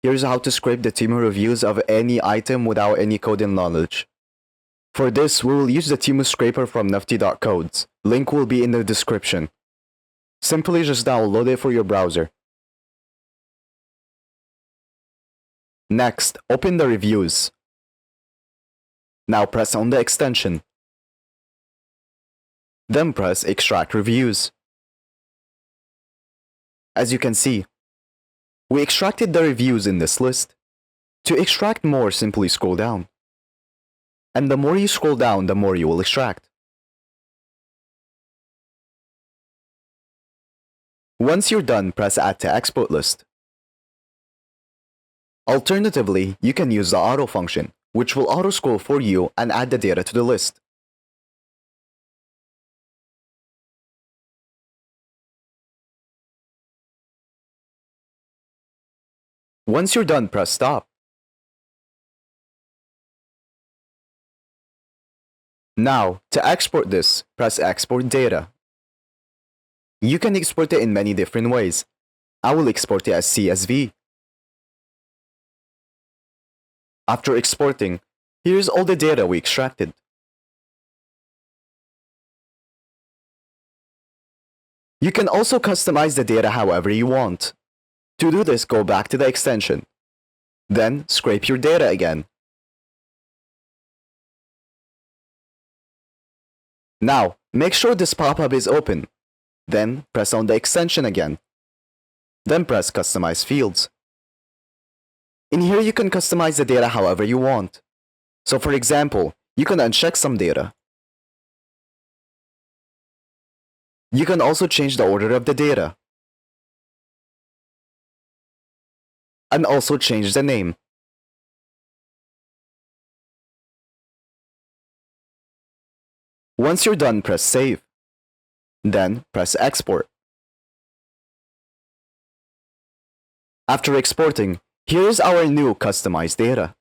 here's how to scrape the Temu reviews of any item without any coding knowledge. For this, we will use the Temu scraper from nifty.codes. Link will be in the description. Simply just download it for your browser. Next, open the reviews. Now press on the extension. Then press Extract Reviews. As you can see, we extracted the reviews in this list. To extract more, simply scroll down. And the more you scroll down, the more you will extract. Once you're done, press Add to Export List. Alternatively, you can use the auto function, which will auto-scroll for you and add the data to the list. Once you're done, press Stop. Now, to export this, press Export Data. You can export it in many different ways. I will export it as CSV. After exporting, here's all the data we extracted. You can also customize the data however you want. To do this, go back to the extension. Then, scrape your data again. Now, make sure this pop-up is open. Then, press on the extension again. Then press Customize Fields. In here, you can customize the data however you want. So for example, you can uncheck some data. You can also change the order of the data. And also change the name. Once you're done, press Save. Then press Export. After exporting, here's our new customized data.